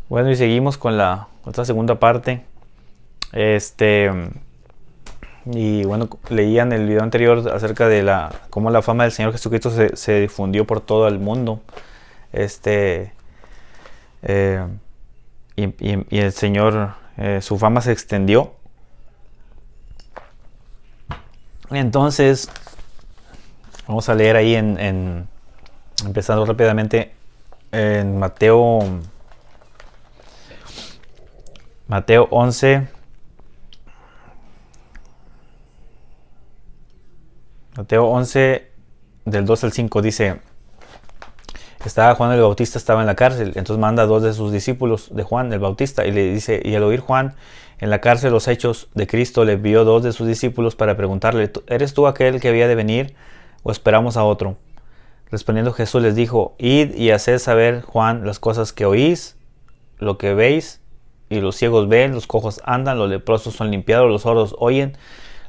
Bueno, y seguimos con la otra segunda parte. Este, y bueno, leían el video anterior acerca de cómo la fama del Señor Jesucristo se difundió por todo el mundo. Este, eh, y el Señor, su fama se extendió. Entonces, vamos a leer ahí empezando rápidamente en Mateo 11. Mateo 11 del 2 al 5 dice: estaba Juan el Bautista, estaba en la cárcel, entonces manda a dos de sus discípulos de Juan el Bautista y le dice, y al oír Juan en la cárcel los hechos de Cristo, le envió dos de sus discípulos para preguntarle, ¿eres tú aquel que había de venir o esperamos a otro? Respondiendo Jesús les dijo, id y haced saber Juan las cosas que oís, lo que veis, y los ciegos ven, los cojos andan, los leprosos son limpiados, los sordos oyen,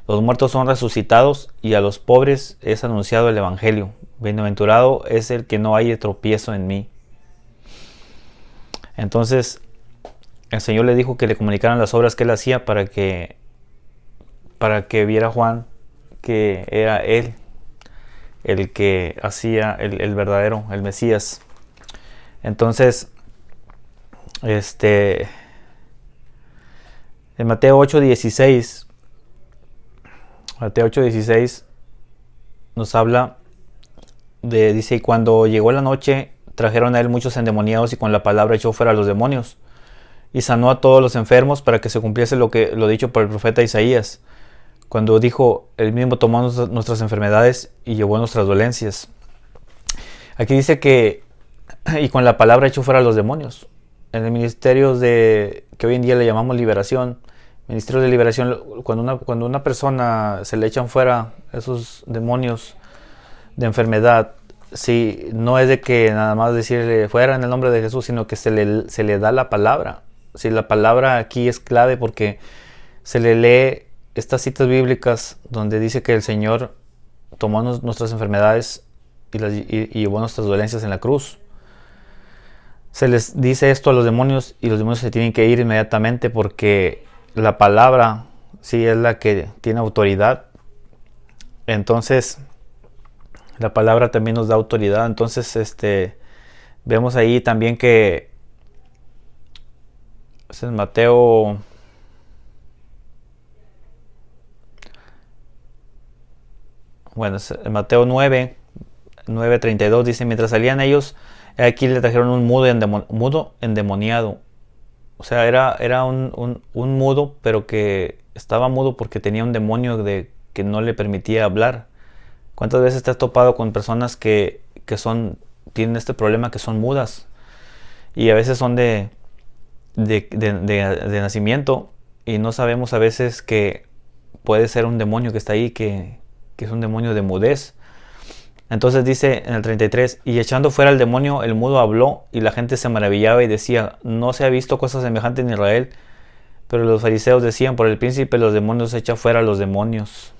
los muertos son resucitados, y a los pobres es anunciado el evangelio. Bienaventurado es el que no haya tropiezo en mí. Entonces el Señor le dijo que le comunicaran las obras que él hacía para que viera Juan que era él el que hacía el verdadero, el Mesías. Entonces, en Mateo 8:16, Mateo 8:16 nos habla dice, y cuando llegó la noche, trajeron a él muchos endemoniados y con la palabra echó fuera a los demonios y sanó a todos los enfermos para que se cumpliese lo dicho por el profeta Isaías, cuando dijo, él mismo tomó nuestras enfermedades y llevó nuestras dolencias. Aquí dice que, y con la palabra echó fuera a los demonios. En el ministerio que hoy en día le llamamos liberación, ministerio de liberación, cuando una persona se le echan fuera esos demonios de enfermedad, sí, no es de que nada más decirle fuera en el nombre de Jesús, sino que se le da la palabra. Sí, la palabra aquí es clave porque se le lee estas citas bíblicas donde dice que el Señor tomó nuestras enfermedades y llevó nuestras dolencias en la cruz. Se les dice esto a los demonios y los demonios se tienen que ir inmediatamente porque la palabra sí es la que tiene autoridad. Entonces, la palabra también nos da autoridad. Entonces, vemos ahí también que es en Mateo en Mateo 9:32 dice, mientras salían ellos, aquí le trajeron un mudo endemoniado. O sea, era un mudo, pero que estaba mudo porque tenía un demonio que no le permitía hablar. ¿Cuántas veces te has topado con personas que tienen este problema, que son mudas? Y a veces son de nacimiento y no sabemos a veces que puede ser un demonio que está ahí, que es un demonio de mudez. Entonces dice en el 33, y echando fuera el demonio, el mudo habló y la gente se maravillaba y decía, no se ha visto cosa semejante en Israel. Pero los fariseos decían, por el príncipe de los demonios echa fuera a los demonios.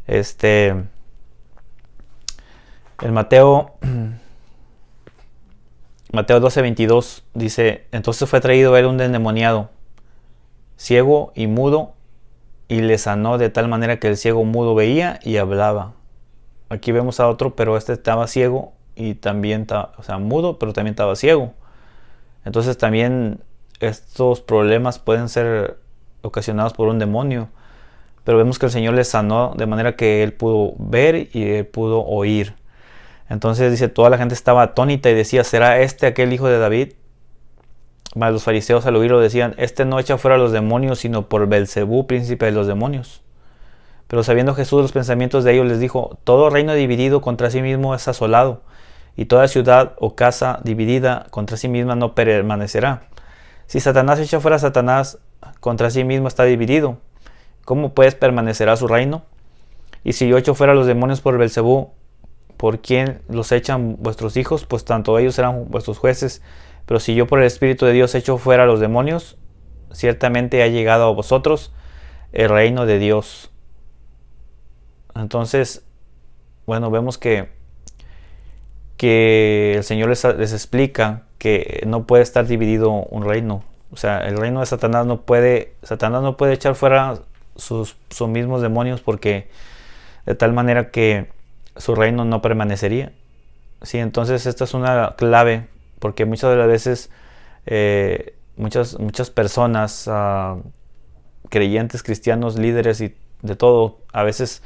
En Mateo 12:22 dice, entonces fue traído a él un endemoniado, ciego y mudo, y le sanó de tal manera que el ciego mudo veía y hablaba. Aquí vemos a otro, pero estaba ciego y también estaba, o sea, mudo, pero también estaba ciego. Entonces también estos problemas pueden ser ocasionados por un demonio. Pero vemos que el Señor le sanó de manera que él pudo ver y él pudo oír. Entonces dice, toda la gente estaba atónita y decía, ¿será este aquel hijo de David? Mas los fariseos al oírlo decían, este no echa fuera a los demonios, sino por Belcebú, príncipe de los demonios. Pero sabiendo Jesús los pensamientos de ellos, les dijo, todo reino dividido contra sí mismo es asolado, y toda ciudad o casa dividida contra sí misma no permanecerá. Si Satanás echa fuera a Satanás, contra sí mismo está dividido. ¿Cómo pues permanecerá su reino? Y si yo echo fuera a los demonios por Belcebú, ¿por quién los echan vuestros hijos? Pues tanto ellos serán vuestros jueces. Pero si yo por el Espíritu de Dios echo fuera a los demonios, ciertamente ha llegado a vosotros el reino de Dios. Entonces, bueno, vemos que el Señor les explica que no puede estar dividido un reino. O sea, el reino de Satanás Satanás no puede echar fuera sus mismos demonios, porque de tal manera que su reino no permanecería. Sí, entonces esta es una clave, porque muchas de las veces muchas personas, creyentes, cristianos, líderes y de todo, a veces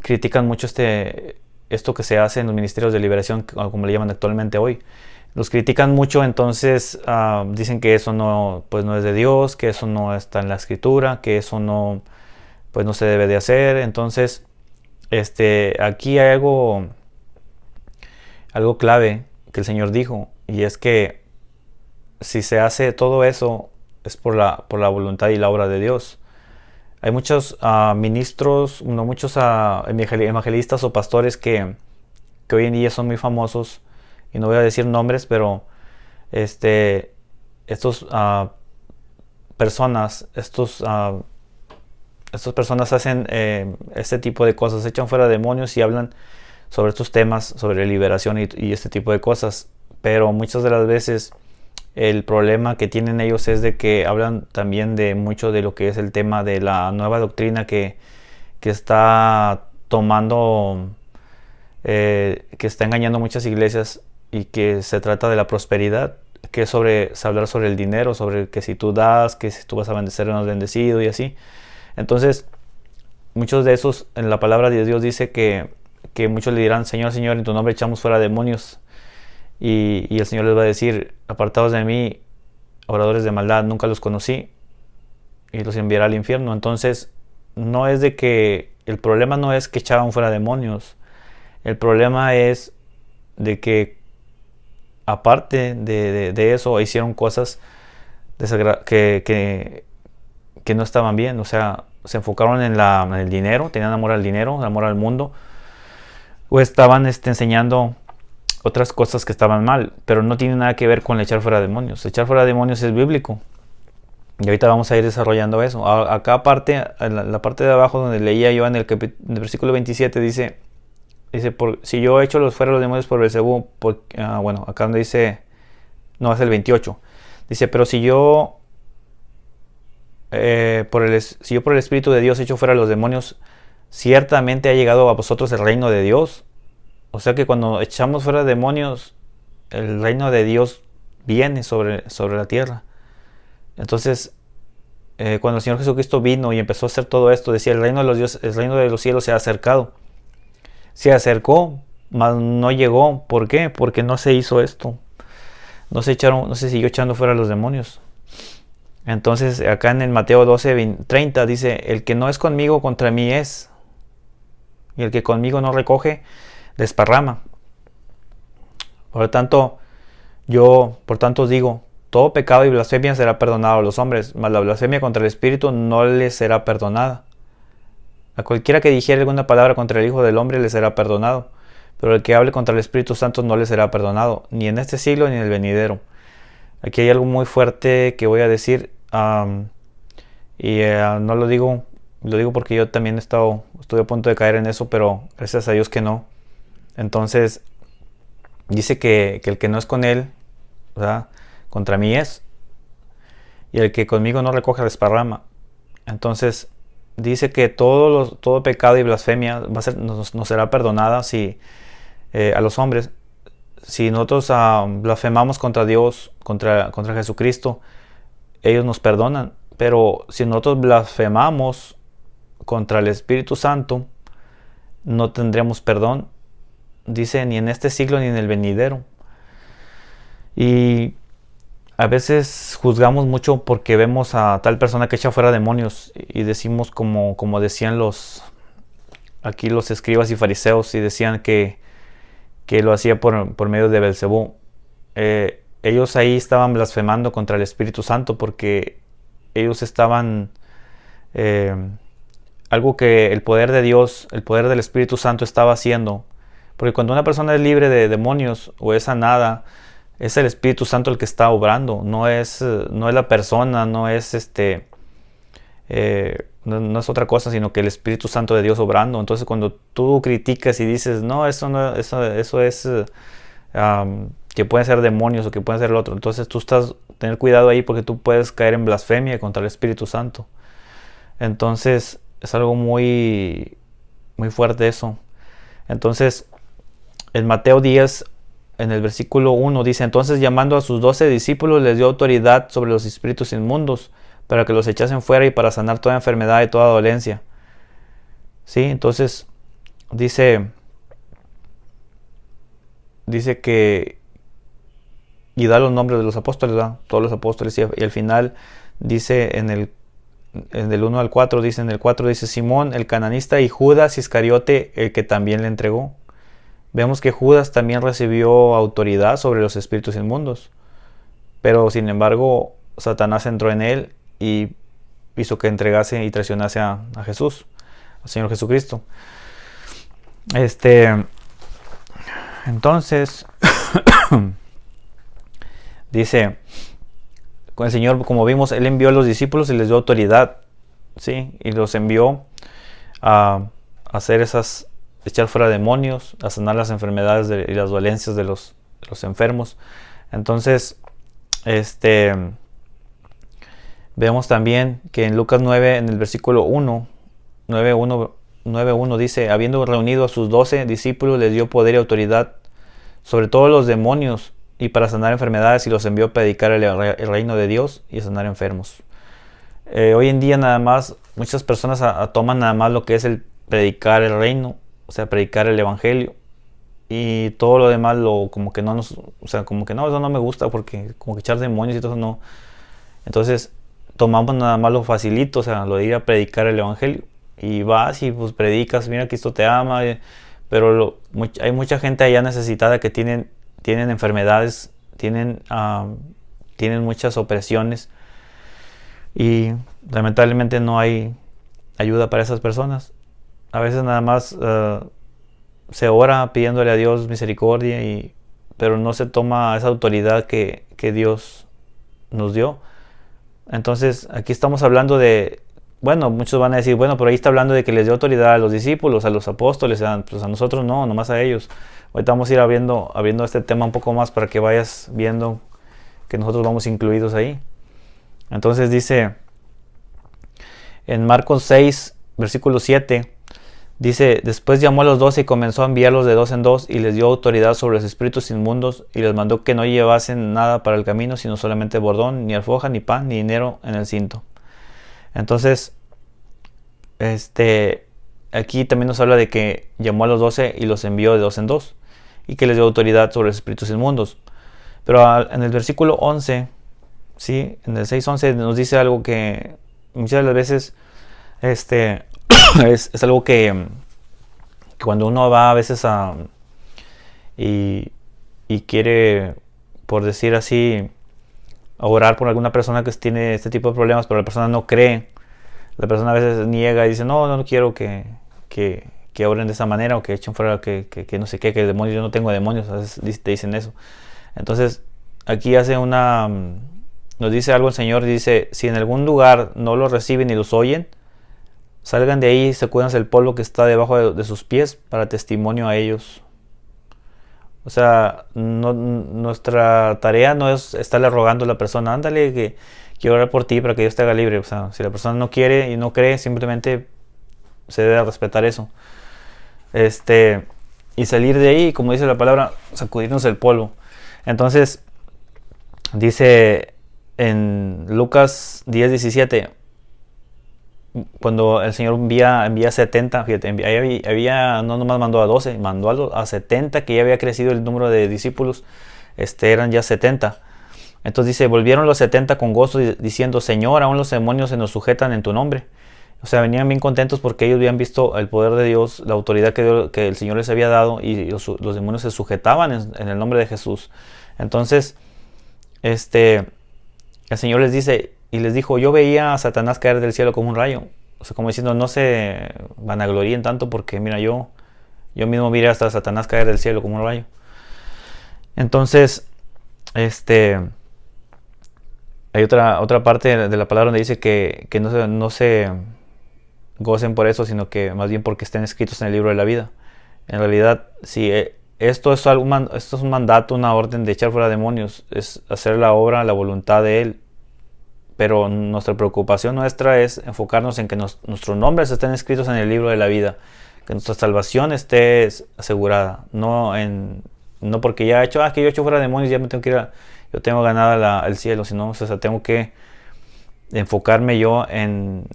critican mucho esto que se hace en los ministerios de liberación, como le llaman actualmente hoy. Los critican mucho, entonces dicen que eso no, pues no es de Dios, que eso no está en la escritura, que eso no, pues no se debe de hacer. Entonces, aquí hay algo clave que el Señor dijo, y es que si se hace todo eso es por la voluntad y la obra de Dios. Hay muchos ministros, no muchos evangelistas o pastores que hoy en día son muy famosos, y no voy a decir nombres, pero estos personas, estas personas hacen este tipo de cosas, echan fuera demonios y hablan sobre estos temas, sobre liberación y este tipo de cosas. Pero muchas de las veces el problema que tienen ellos es de que hablan también de mucho de lo que es el tema de la nueva doctrina que está tomando, que está engañando muchas iglesias, y que se trata de la prosperidad, que es hablar sobre el dinero, sobre que si tú das, que si tú vas a bendecir, eres bendecido y así. Entonces, muchos de esos, en la palabra de Dios dice que muchos le dirán: Señor, Señor, en tu nombre echamos fuera demonios. Y el Señor les va a decir: apartados de mí, obradores de maldad, nunca los conocí, y los enviará al infierno. Entonces, el problema no es que echaban fuera demonios. El problema es de que, aparte de eso, hicieron cosas que no estaban bien. O sea, se enfocaron en el dinero, tenían amor al dinero, amor al mundo, o estaban enseñando otras cosas que estaban mal, pero no tiene nada que ver con echar fuera demonios. Echar fuera demonios es bíblico, y ahorita vamos a ir desarrollando eso. Acá aparte, en la parte de abajo donde leía yo en el versículo 27, dice, si yo echo fuera los demonios por Beelzebú, bueno, acá donde dice, no, es el 28, dice: pero si yo por el Espíritu de Dios echo fuera los demonios, ciertamente ha llegado a vosotros el reino de Dios. O sea que cuando echamos fuera demonios, el reino de Dios viene sobre la tierra. Entonces, cuando el Señor Jesucristo vino y empezó a hacer todo esto, decía: el reino de los cielos se ha acercado. Se acercó, mas no llegó. ¿Por qué? Porque no se hizo esto. No se siguió echando fuera los demonios. Entonces, acá en el Mateo 12:30 dice: el que no es conmigo, contra mí es, y el que conmigo no recoge, desparrama. Por tanto os digo, todo pecado y blasfemia será perdonado a los hombres, mas la blasfemia contra el Espíritu no les será perdonada. A cualquiera que dijere alguna palabra contra el Hijo del Hombre le será perdonado, pero el que hable contra el Espíritu Santo no le será perdonado, ni en este siglo ni en el venidero. Aquí hay algo muy fuerte que voy a decir, no lo digo porque yo también estoy a punto de caer en eso, pero gracias a Dios que no. Entonces, dice que el que no es con él, ¿verdad?, contra mí es, y el que conmigo no recoge desparrama. Entonces, dice que todo pecado y blasfemia nos será perdonada a los hombres. Si nosotros blasfemamos contra Dios, contra Jesucristo, ellos nos perdonan. Pero si nosotros blasfemamos contra el Espíritu Santo, no tendremos perdón. Dice: ni en este siglo ni en el venidero. Y a veces juzgamos mucho porque vemos a tal persona que echa fuera demonios, y decimos como decían los escribas y fariseos, y decían que lo hacía por medio de Beelzebú. Ellos ahí estaban blasfemando contra el Espíritu Santo, porque ellos estaban algo que el poder de Dios, el poder del Espíritu Santo estaba haciendo. Porque cuando una persona es libre de demonios o es sanada, es el Espíritu Santo el que está obrando, no es la persona, no es no es otra cosa, sino que el Espíritu Santo de Dios obrando. Entonces, cuando tú criticas y dices: no, eso es que pueden ser demonios o que pueden ser el otro. Entonces tú tener cuidado ahí porque tú puedes caer en blasfemia contra el Espíritu Santo. Entonces es algo muy, muy fuerte eso. Entonces en Mateo 10, en el versículo 1 dice: entonces llamando a sus 12 discípulos les dio autoridad sobre los espíritus inmundos para que los echasen fuera y para sanar toda enfermedad y toda dolencia. ¿Sí? Entonces dice que, y da los nombres de los apóstoles, ¿verdad? Todos los apóstoles, y al final dice en el 1 al 4, dice en el 4 dice: Simón el cananista y Judas Iscariote, el que también le entregó. Vemos que Judas también recibió autoridad sobre los espíritus inmundos, pero sin embargo Satanás entró en él y hizo que entregase y traicionase a Jesús, al Señor Jesucristo. Entonces dice, con el Señor, como vimos, Él envió a los discípulos y les dio autoridad, ¿sí? Y los envió a hacer echar fuera demonios, a sanar las enfermedades y las dolencias de los enfermos. Entonces, vemos también que en Lucas 9, en el versículo 9:1 dice: habiendo reunido a sus 12 discípulos, les dio poder y autoridad sobre todos los demonios y para sanar enfermedades, y los envió a predicar el reino de Dios y a sanar enfermos. Hoy en día nada más muchas personas toman nada más lo que es el predicar el reino, o sea, predicar el evangelio, y todo lo demás como que no, eso no me gusta, porque como que echar demonios y todo eso no. Entonces tomamos nada más lo facilito, o sea, lo de ir a predicar el evangelio, y vas y pues predicas, mira, Cristo te ama, pero hay mucha gente allá necesitada que tienen enfermedades, tienen muchas opresiones, y lamentablemente no hay ayuda para esas personas. A veces nada más se ora pidiéndole a Dios misericordia, pero no se toma esa autoridad que Dios nos dio. Entonces aquí estamos hablando de, bueno, muchos van a decir, bueno, pero ahí está hablando de que les dio autoridad a los discípulos, a los apóstoles, pues a nosotros no, nomás a ellos. Ahorita vamos a ir abriendo este tema un poco más para que vayas viendo que nosotros vamos incluidos ahí. Entonces dice en Marcos 6, versículo 7, dice: después llamó a los 12 y comenzó a enviarlos de 2 en 2 y les dio autoridad sobre los espíritus inmundos, y les mandó que no llevasen nada para el camino, sino solamente bordón, ni alforja, ni pan, ni dinero en el cinto. Entonces, aquí también nos habla de que llamó a los 12 y los envió de 2 en 2, y que les dio autoridad sobre los espíritus inmundos. Pero en el versículo 11, ¿sí? En el 6:11 nos dice algo que muchas de las veces es algo que cuando uno va a veces y quiere, por decir así, orar por alguna persona que tiene este tipo de problemas, pero la persona no cree, la persona a veces niega y dice: no quiero que oren de esa manera, o que echen fuera, que no sé qué, que demonios, yo no tengo demonios. A veces te dicen eso. Entonces aquí nos dice algo el Señor, dice: si en algún lugar no los reciben y los oyen, salgan de ahí y sacúdanse el polvo que está debajo de sus pies para testimonio a ellos. O sea, nuestra tarea no es estarle rogando a la persona: ándale, que quiero orar por ti para que Dios te haga libre. O sea, si la persona no quiere y no cree, simplemente se debe respetar eso. Y salir de ahí, como dice la palabra, sacudirnos el polvo. Entonces dice en Lucas 10:17, cuando el Señor envía 70, fíjate, no nomás mandó a 12, mandó a 70, que ya había crecido el número de discípulos, eran ya 70. Entonces dice: volvieron los 70 con gozo, diciendo: Señor, aún los demonios se nos sujetan en tu nombre. O sea, venían bien contentos porque ellos habían visto el poder de Dios, la autoridad que el Señor les había dado, y los demonios se sujetaban en el nombre de Jesús. Entonces, el Señor les dijo: yo veía a Satanás caer del cielo como un rayo. O sea, como diciendo, no se vanaglorien tanto, porque mira, yo mismo miré hasta Satanás caer del cielo como un rayo. Entonces, hay otra parte de la palabra donde dice que no se gocen por eso, sino que más bien porque estén escritos en el libro de la vida. En realidad, si esto es un mandato, una orden de echar fuera demonios, es hacer la obra, la voluntad de Él. Pero nuestra preocupación nuestra es enfocarnos en que nuestros nombres estén escritos en el libro de la vida, que nuestra salvación esté asegurada, no porque ya he hecho, que yo he hecho fuera demonios, ya me tengo que ir yo tengo ganada el cielo, sino, o sea, tengo que enfocarme yo en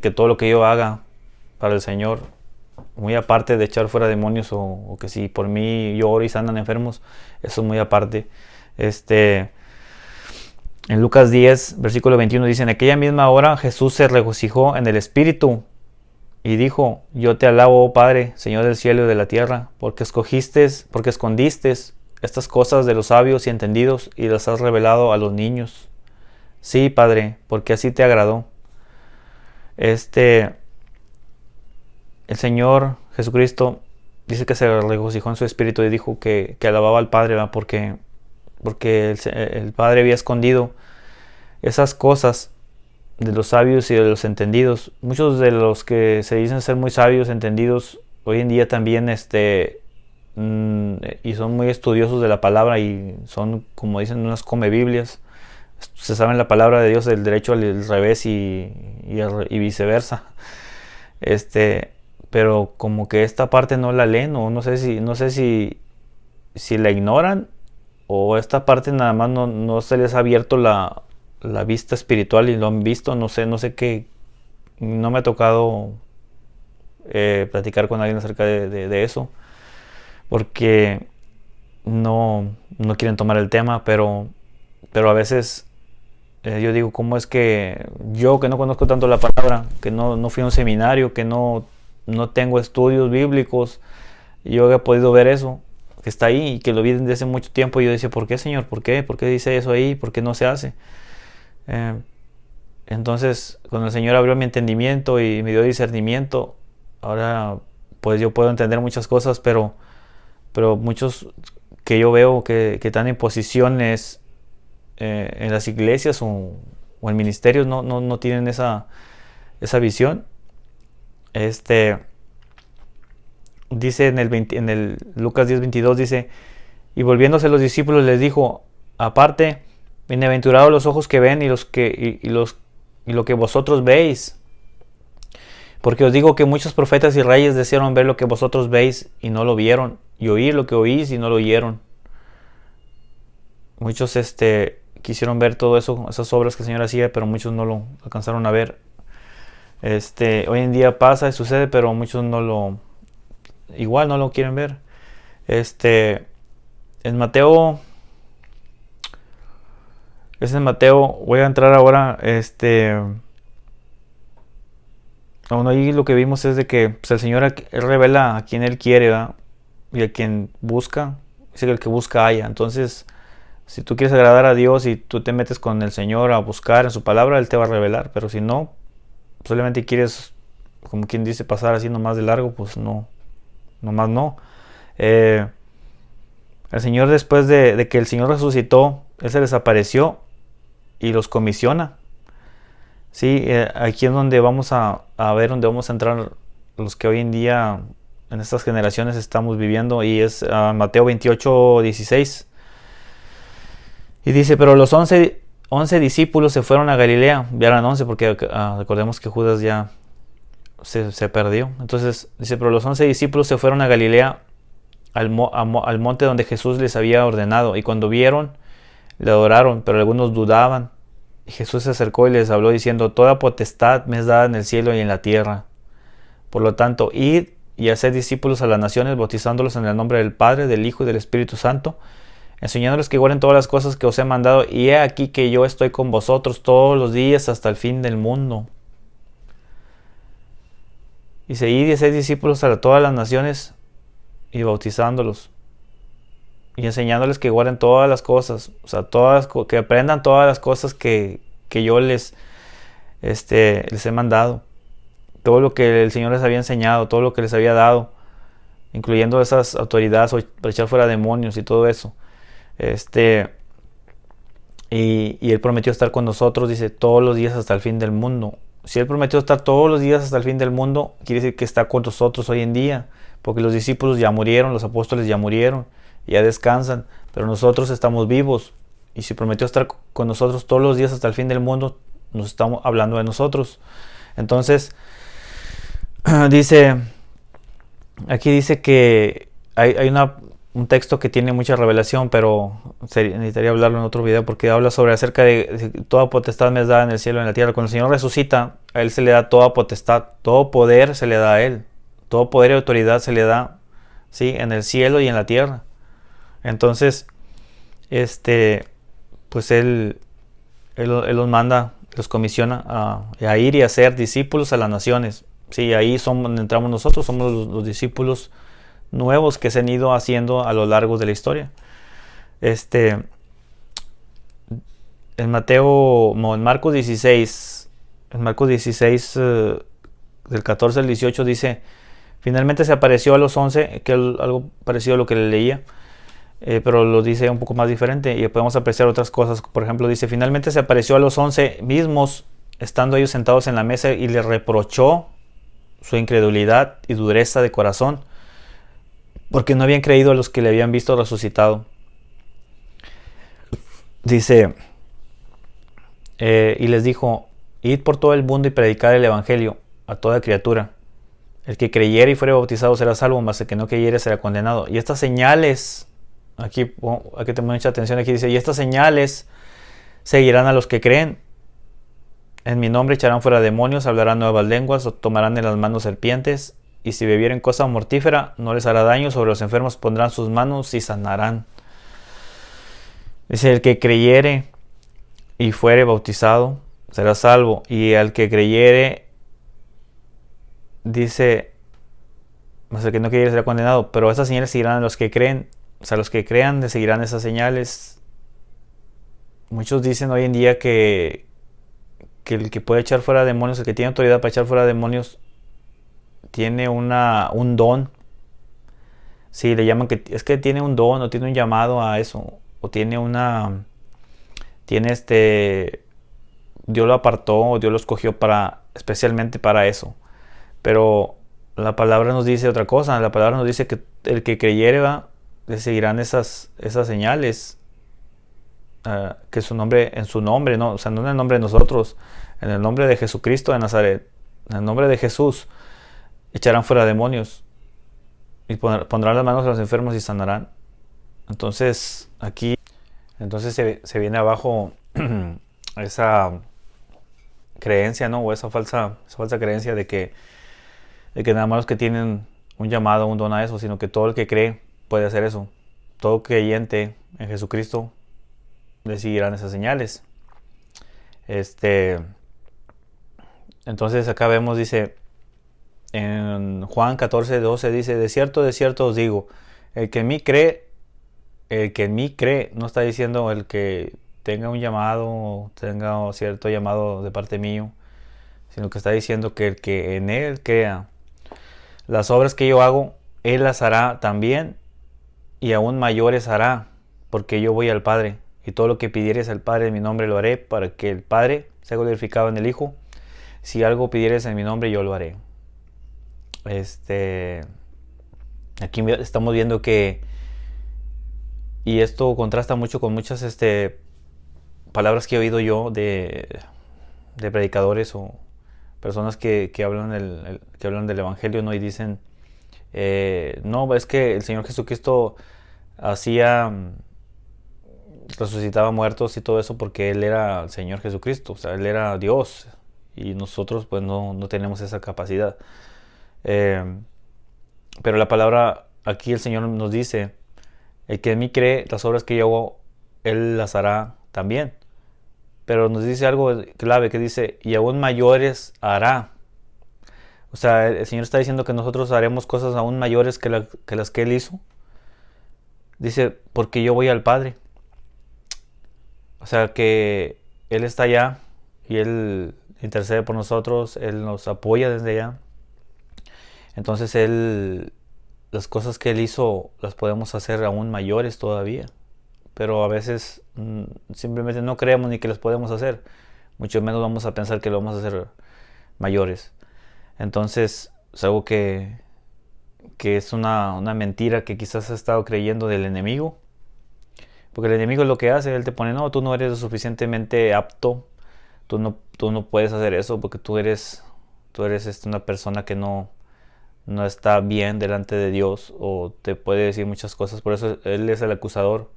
que todo lo que yo haga para el Señor, muy aparte de echar fuera demonios o que si por mí yo oro y sanan enfermos, eso es muy aparte. En Lucas 10, versículo 21 dice: en aquella misma hora Jesús se regocijó en el Espíritu y dijo: yo te alabo, oh Padre, Señor del cielo y de la tierra, porque escondiste estas cosas de los sabios y entendidos y las has revelado a los niños. Sí, Padre, porque así te agradó. El Señor Jesucristo dice que se regocijó en su Espíritu y dijo que alababa al Padre, ¿verdad? Porque el Padre había escondido esas cosas de los sabios y de los entendidos. Muchos de los que se dicen ser muy sabios, entendidos, hoy en día también y son muy estudiosos de la palabra y son, como dicen, unas come Biblias. Se saben la palabra de Dios del derecho al revés y viceversa. Pero como que esta parte no la leen, o no sé si la ignoran, o esta parte nada más no se les ha abierto la vista espiritual y lo han visto, no sé qué. No me ha tocado platicar con alguien acerca de eso, porque no quieren tomar el tema, pero a veces yo digo, ¿cómo es que yo, que no conozco tanto la palabra, que no fui a un seminario, que no tengo estudios bíblicos, yo he podido ver eso que está ahí y que lo vi desde hace mucho tiempo? Y yo decía, ¿por qué, Señor? ¿Por qué? ¿Por qué dice eso ahí? ¿Por qué no se hace? Entonces, cuando el Señor abrió mi entendimiento y me dio discernimiento, ahora pues yo puedo entender muchas cosas, pero muchos que yo veo que están en posiciones en las iglesias o en ministerios no tienen esa visión. Dice en el Lucas 10:22, dice: y volviéndose los discípulos les dijo aparte: bienaventurados los ojos que ven y lo que vosotros veis, porque os digo que muchos profetas y reyes desearon ver lo que vosotros veis y no lo vieron, y oír lo que oís y no lo oyeron. Muchos quisieron ver todo eso, esas obras que el Señor hacía, pero muchos no lo alcanzaron a ver. Hoy en día pasa y sucede, pero muchos no lo quieren ver. En Mateo, voy a entrar ahora. Aún ahí lo que vimos es de que pues, el Señor Él revela a quien Él quiere, ¿verdad? Y a quien busca, dice que el que busca halla. Entonces, si tú quieres agradar a Dios y tú te metes con el Señor a buscar en su palabra, Él te va a revelar. Pero si no, solamente quieres, como quien dice, pasar así nomás de largo, pues no, nomás no. El Señor, después de que el Señor resucitó, Él se les apareció y los comisiona. Sí, aquí es donde vamos a ver, donde vamos a entrar los que hoy en día en estas generaciones estamos viviendo, y es Mateo 28:16. Y dice: pero los 11 discípulos se fueron a Galilea. Ya eran 11 porque recordemos que Judas ya se perdió. Entonces dice: pero los 11 discípulos se fueron a Galilea, al monte donde Jesús les había ordenado, y cuando vieron, le adoraron, pero algunos dudaban. Y Jesús se acercó y les habló diciendo: toda potestad me es dada en el cielo y en la tierra. Por lo tanto, id y haced discípulos a las naciones, bautizándolos en el nombre del Padre, del Hijo y del Espíritu Santo, enseñándoles que guarden todas las cosas que os he mandado, y he aquí que yo estoy con vosotros todos los días hasta el fin del mundo. Dice: id y haced discípulos a todas las naciones, y bautizándolos y enseñándoles que guarden todas las cosas, o sea, que aprendan todas las cosas que yo les he mandado, todo lo que el Señor les había enseñado, todo lo que les había dado, incluyendo esas autoridades para echar fuera demonios y todo eso. Y Él prometió estar con nosotros, dice, todos los días hasta el fin del mundo. Si Él prometió estar todos los días hasta el fin del mundo, quiere decir que está con nosotros hoy en día, porque los discípulos ya murieron, los apóstoles ya murieron, ya descansan, pero nosotros estamos vivos. Y si prometió estar con nosotros todos los días hasta el fin del mundo, nos estamos hablando de nosotros. Entonces, aquí dice que hay un texto que tiene mucha revelación, pero necesitaría hablarlo en otro video, porque habla sobre acerca de toda potestad me es dada en el cielo y en la tierra. Cuando el Señor resucita, a Él se le da toda potestad, todo poder se le da a Él, todo poder y autoridad se le da, ¿sí?, en el cielo y en la tierra. Entonces, pues Él los manda, los comisiona a ir y a ser discípulos a las naciones. Sí, ahí entramos nosotros, somos los discípulos nuevos que se han ido haciendo a lo largo de la historia. En Marcos 16, del 14 al 18 dice, finalmente se apareció a los 11, que algo parecido a lo que le leía, pero lo dice un poco más diferente y podemos apreciar otras cosas. Por ejemplo, dice, finalmente se apareció a los 11 mismos, estando ellos sentados en la mesa, y les reprochó su incredulidad y dureza de corazón, porque no habían creído a los que le habían visto resucitado. Dice, y les dijo, id por todo el mundo y predicad el evangelio a toda criatura. El que creyere y fuere bautizado será salvo, mas el que no creyere será condenado. Y estas señales, aquí hay que tener mucha atención, aquí dice, y estas señales seguirán a los que creen. En mi nombre echarán fuera demonios, hablarán nuevas lenguas, o tomarán en las manos serpientes, y si bebieren cosa mortífera no les hará daño, sobre los enfermos pondrán sus manos y sanarán. Dice, el que creyere y fuere bautizado será salvo, y al que creyere, dice, más el que no creyere será condenado, pero esas señales seguirán a los que creen. O sea, los que crean les seguirán esas señales. Muchos dicen hoy en día que el que puede echar fuera demonios, el que tiene autoridad para echar fuera demonios, tiene un don. Sí, le llaman que es que tiene un don o tiene un llamado a eso, o tiene Dios lo apartó o Dios lo escogió especialmente para eso. Pero la palabra nos dice otra cosa. La palabra nos dice que el que creyere le seguirán esas señales, que en su nombre, no, o sea, no en el nombre de nosotros, en el nombre de Jesucristo de Nazaret, en el nombre de Jesús, echarán fuera demonios y pondrán las manos a los enfermos y sanarán. Entonces se viene abajo esa creencia, ¿no? O esa falsa creencia de que nada más los que tienen un llamado, un don a eso, sino que todo el que cree puede hacer eso. Todo creyente en Jesucristo le seguirán esas señales. Entonces acá vemos, dice, en Juan 14:12 dice, de cierto os digo, el que en mí cree, no está diciendo el que tenga un llamado, tenga cierto llamado de parte mío, sino que está diciendo que el que en él crea, las obras que yo hago, él las hará también, y aún mayores hará, porque yo voy al Padre, y todo lo que pidieres al Padre en mi nombre lo haré, para que el Padre sea glorificado en el Hijo. Si algo pidieres en mi nombre, yo lo haré. Aquí estamos viendo que, y esto contrasta mucho con muchas palabras que he oído yo de predicadores o personas que hablan del Evangelio, ¿no? Y dicen, no, es que el Señor Jesucristo resucitaba muertos y todo eso porque Él era el Señor Jesucristo, o sea, Él era Dios, y nosotros pues no tenemos esa capacidad. Pero la palabra, aquí el Señor nos dice, el que en mí cree, las obras que yo hago, Él las hará también. Pero nos dice algo clave, que dice, y aún mayores hará. O sea, el Señor está diciendo que nosotros haremos cosas aún mayores que las que Él hizo. Dice, porque yo voy al Padre. O sea, que Él está allá y Él intercede por nosotros, Él nos apoya desde allá. Entonces las cosas que Él hizo las podemos hacer aún mayores todavía. Pero a veces simplemente no creemos ni que las podemos hacer. Mucho menos vamos a pensar que lo vamos a hacer mayores. Entonces es algo que que es una mentira que quizás has estado creyendo del enemigo. Porque el enemigo lo que hace, él te pone, no, tú no eres lo suficientemente apto, tú no puedes hacer eso porque tú eres una persona que no está bien delante de Dios, o te puede decir muchas cosas. Por eso él es el acusador,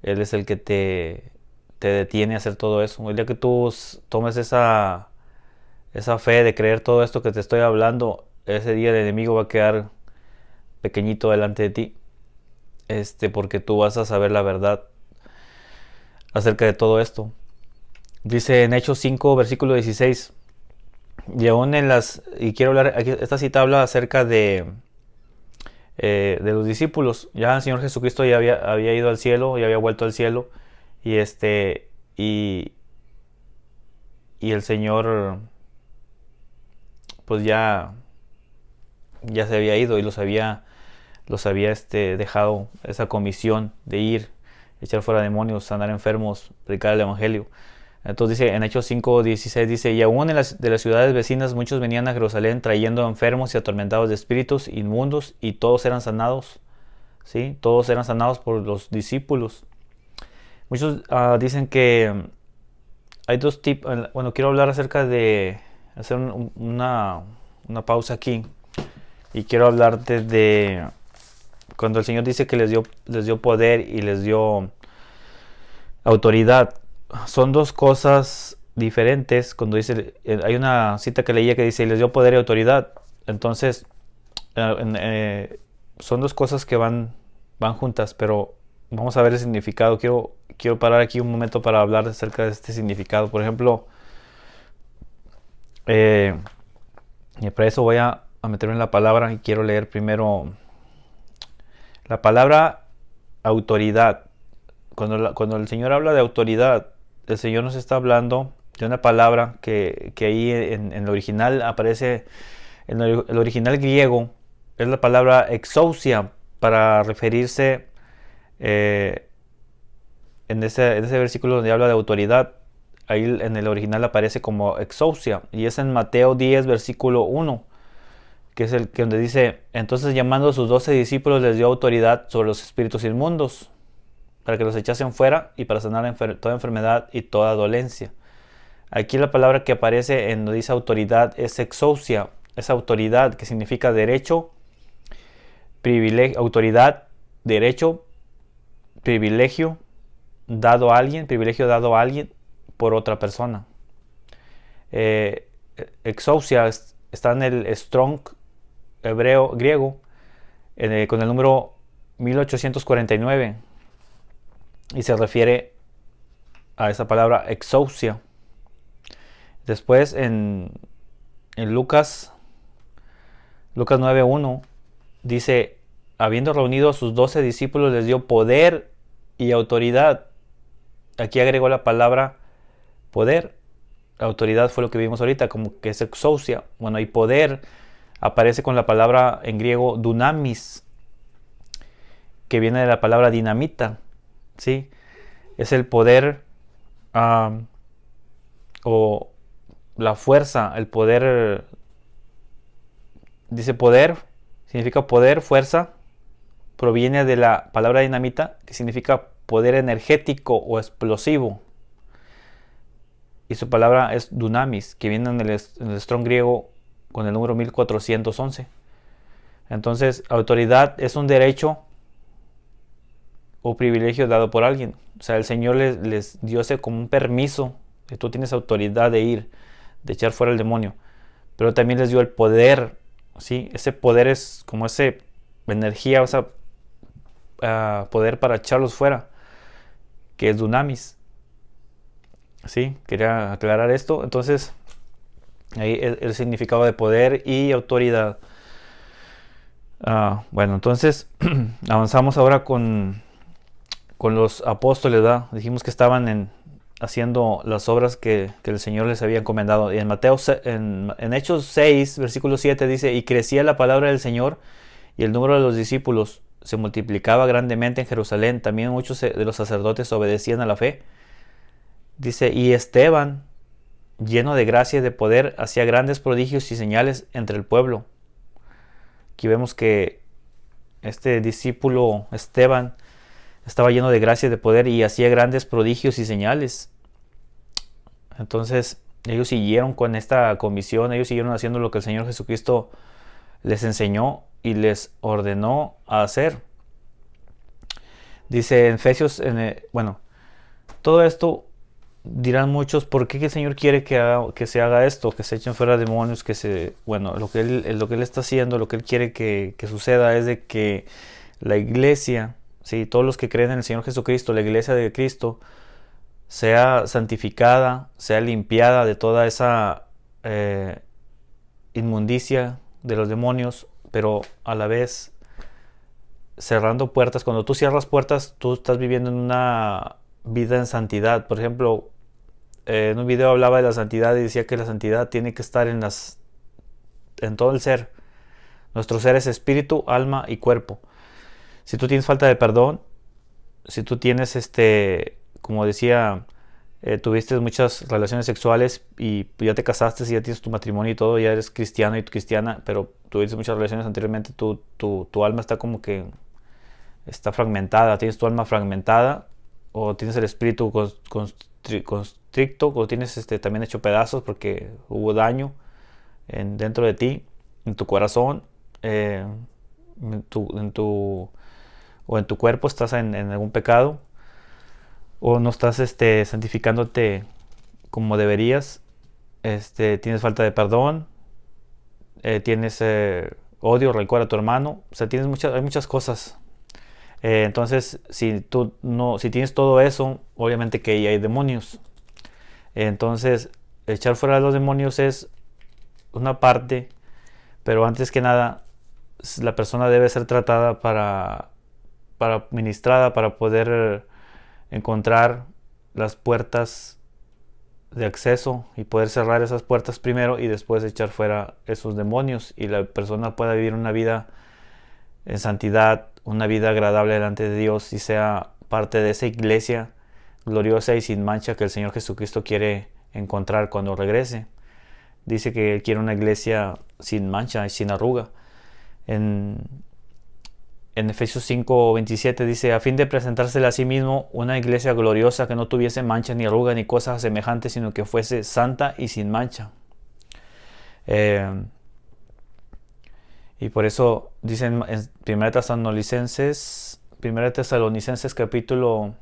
él es el que te detiene a hacer todo eso. El día que tú tomes esa fe de creer todo esto que te estoy hablando, ese día el enemigo va a quedar pequeñito delante de ti, porque tú vas a saber la verdad acerca de todo esto. Dice en Hechos 5, versículo 16, y aún y quiero hablar, esta cita habla acerca de los discípulos. Ya el Señor Jesucristo ya había ido al cielo, ya había vuelto al cielo, y y, y el Señor pues ya se había ido y los había dejado esa comisión de ir, echar fuera demonios, sanar enfermos, predicar el evangelio. Entonces dice en Hechos 5:16, dice, y aún de las ciudades vecinas muchos venían a Jerusalén trayendo enfermos y atormentados de espíritus inmundos, y todos eran sanados. ¿Sí? Todos eran sanados por los discípulos. Muchos dicen que hay dos tipos. Bueno, quiero hablar acerca de hacer una pausa aquí, y quiero hablarte de cuando el Señor dice que les dio poder y les dio autoridad. Son dos cosas diferentes. Cuando dice, hay una cita que leía que dice, les dio poder y autoridad. Entonces, son dos cosas que van juntas, pero vamos a ver el significado. Quiero parar aquí un momento para hablar acerca de este significado. Por ejemplo, y para eso voy a meterme en la palabra, y quiero leer primero la palabra autoridad. Cuando el Señor habla de autoridad, el Señor nos está hablando de una palabra que ahí en el original aparece, en el original griego, es la palabra exousia, para referirse en ese versículo donde habla de autoridad. Ahí en el original aparece como exousia, y es en Mateo 10, versículo 1, que es donde dice, entonces llamando a sus 12 discípulos les dio autoridad sobre los espíritus inmundos, para que los echasen fuera y para sanar toda enfermedad y toda dolencia. Aquí la palabra que aparece en donde dice autoridad es exousia, es autoridad, que significa derecho, privilegio, autoridad, derecho, privilegio dado a alguien por otra persona. Exousia está en el Strong griego, con el número 1849. Y se refiere a esa palabra exousia. Después en Lucas 9:1 dice, habiendo reunido a sus 12 discípulos les dio poder y autoridad. Aquí agregó la palabra poder. Autoridad fue lo que vimos ahorita, como que es exousia. Bueno, y poder aparece con la palabra en griego dunamis, que viene de la palabra dinamita. ¿Sí? Es el poder o la fuerza, el poder. Dice poder, significa poder, fuerza, proviene de la palabra dinamita, que significa poder energético o explosivo. Y su palabra es dunamis, que viene en el Strong griego con el número 1411. Entonces, autoridad es un derecho o privilegio dado por alguien. O sea, el Señor les dio ese como un permiso, que tú tienes autoridad de ir, de echar fuera el demonio. Pero también les dio el poder, ¿sí? Ese poder es como esa energía, poder para echarlos fuera, que es dunamis. ¿Sí? Quería aclarar esto. Entonces, ahí el significado de poder y autoridad. Bueno, entonces avanzamos ahora con los apóstoles, ¿verdad? Dijimos que estaban haciendo las obras que el Señor les había encomendado. Y en Hechos 6, versículo 7 dice, y crecía la palabra del Señor, y el número de los discípulos se multiplicaba grandemente en Jerusalén. También muchos de los sacerdotes obedecían a la fe. Dice, y Esteban, lleno de gracia y de poder, hacía grandes prodigios y señales entre el pueblo. Aquí vemos que este discípulo Esteban estaba lleno de gracia y de poder y hacía grandes prodigios y señales. Entonces ellos siguieron con esta comisión, ellos siguieron haciendo lo que el Señor Jesucristo les enseñó y les ordenó a hacer. Dice en Efesios, bueno, todo esto dirán muchos, ¿por qué el Señor quiere que se haga esto? Que se echen fuera demonios, bueno, lo que Él está haciendo, lo que Él quiere que suceda es de que la iglesia, ¿sí? Todos los que creen en el Señor Jesucristo, la iglesia de Cristo, sea santificada, sea limpiada de toda esa inmundicia de los demonios, pero a la vez cerrando puertas. Cuando tú cierras puertas, tú estás viviendo en una vida en santidad. Por ejemplo, en un video hablaba de la santidad y decía que la santidad tiene que estar en todo el ser. Nuestro ser es espíritu, alma y cuerpo. Si tú tienes falta de perdón, si tú tienes como decía, tuviste muchas relaciones sexuales y ya te casaste y ya tienes tu matrimonio y todo, ya eres cristiano y cristiana, pero tuviste muchas relaciones anteriormente, tu alma está como que está fragmentada, tienes tu alma fragmentada, o tienes el espíritu constricto, o tienes también hecho pedazos porque hubo daño dentro de ti, en tu corazón, o en tu cuerpo estás en algún pecado, o no estás santificándote como deberías, tienes falta de perdón, tienes odio, rencor a tu hermano, o sea, hay muchas cosas. Entonces, si tienes todo eso, obviamente que ahí hay demonios. Entonces, echar fuera a los demonios es una parte, pero antes que nada, la persona debe ser tratada para ministrada, para poder encontrar las puertas de acceso y poder cerrar esas puertas primero y después echar fuera esos demonios y la persona pueda vivir una vida en santidad, una vida agradable delante de Dios y sea parte de esa iglesia gloriosa y sin mancha que el Señor Jesucristo quiere encontrar cuando regrese. Dice que quiere una iglesia sin mancha y sin arruga. En Efesios 5:27 dice, a fin de presentársela a sí mismo una iglesia gloriosa que no tuviese mancha ni arruga ni cosas semejantes, sino que fuese santa y sin mancha. Y por eso dicen en 1 Tesalonicenses capítulo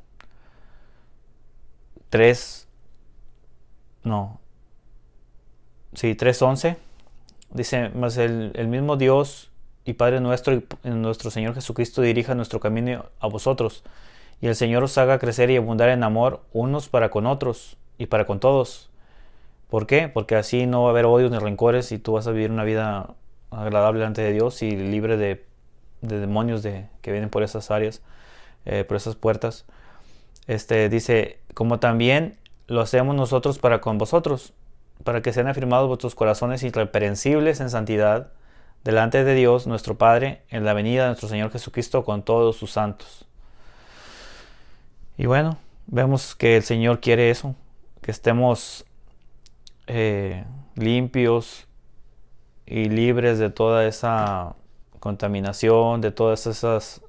3:11, dice, mas el mismo Dios y Padre nuestro y nuestro Señor Jesucristo dirija nuestro camino a vosotros, y el Señor os haga crecer y abundar en amor unos para con otros y para con todos. ¿Por qué? Porque así no va a haber odios ni rencores y tú vas a vivir una vida agradable delante de Dios y libre de demonios que vienen por esas áreas, por esas puertas. Dice, como también lo hacemos nosotros para con vosotros, para que sean afirmados vuestros corazones irreprensibles en santidad delante de Dios nuestro Padre en la venida de nuestro Señor Jesucristo con todos sus santos. Y bueno, vemos que el Señor quiere eso, que estemos limpios y libres de toda esa contaminación, de todas esas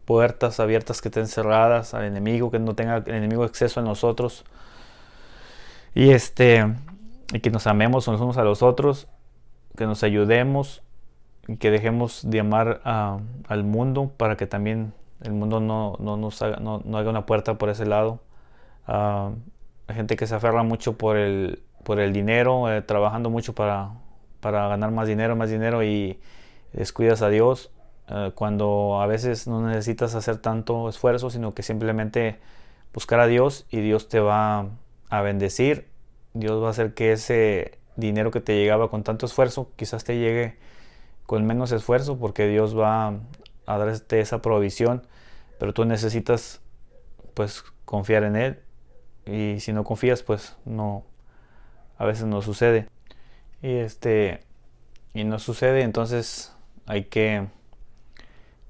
puertas abiertas que estén cerradas al enemigo, que no tenga el enemigo acceso a nosotros, y que nos amemos los unos a los otros, que nos ayudemos y que dejemos de amar al mundo para que también el mundo no haga una puerta por ese lado. Hay gente que se aferra mucho por el dinero, trabajando mucho para ganar más dinero y descuidas a Dios, cuando a veces no necesitas hacer tanto esfuerzo, sino que simplemente buscar a Dios y Dios te va a bendecir. Dios va a hacer que ese dinero que te llegaba con tanto esfuerzo quizás te llegue con menos esfuerzo, porque Dios va a darte esa provisión, pero tú necesitas pues confiar en Él, y si no confías pues no, a veces no sucede y no sucede. Entonces hay que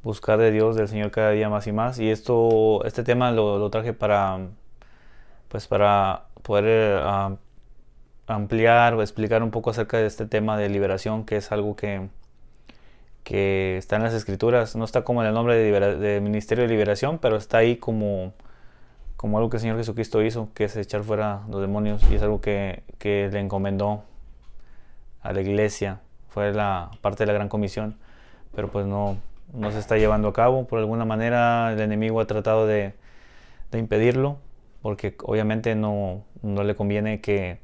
buscar de Dios, del Señor, cada día más y más. Y este tema lo traje para poder ampliar o explicar un poco acerca de este tema de liberación, que es algo que que está en las escrituras. No está como en el nombre de Ministerio de Liberación, pero está ahí como algo que el Señor Jesucristo hizo, que es echar fuera los demonios, y es algo que le encomendó a la iglesia. Fue la parte de la gran comisión, pero pues no se está llevando a cabo. Por alguna manera el enemigo ha tratado de impedirlo, porque obviamente no le conviene que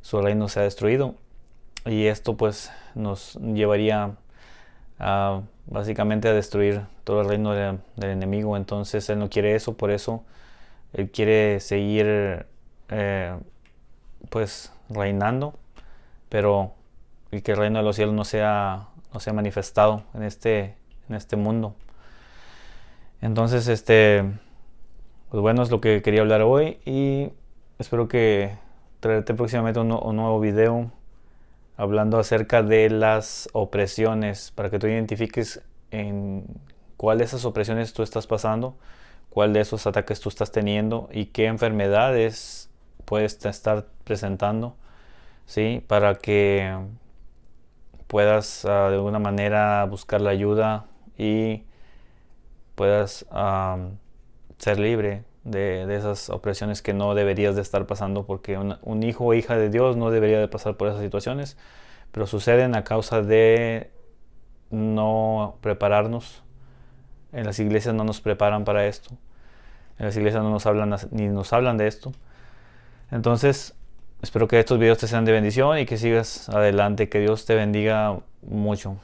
su reino sea destruido, y esto pues nos llevaría básicamente a destruir todo el reino del enemigo. Entonces él no quiere eso, por eso él quiere seguir pues reinando, pero y que el reino de los cielos no sea manifestado en este mundo. Entonces pues bueno, es lo que quería hablar hoy, y espero que traerte próximamente un nuevo video hablando acerca de las opresiones, para que tú identifiques en cuál de esas opresiones tú estás pasando, cuál de esos ataques tú estás teniendo y qué enfermedades puedes estar presentando, ¿sí? Para que puedas de alguna manera buscar la ayuda y puedas ser libre de esas opresiones que no deberías de estar pasando, porque un hijo o hija de Dios no debería de pasar por esas situaciones, pero suceden a causa de no prepararnos. En las iglesias no nos preparan para esto, en las iglesias no nos hablan ni nos hablan de esto. Entonces espero que estos videos te sean de bendición y que sigas adelante, que Dios te bendiga mucho.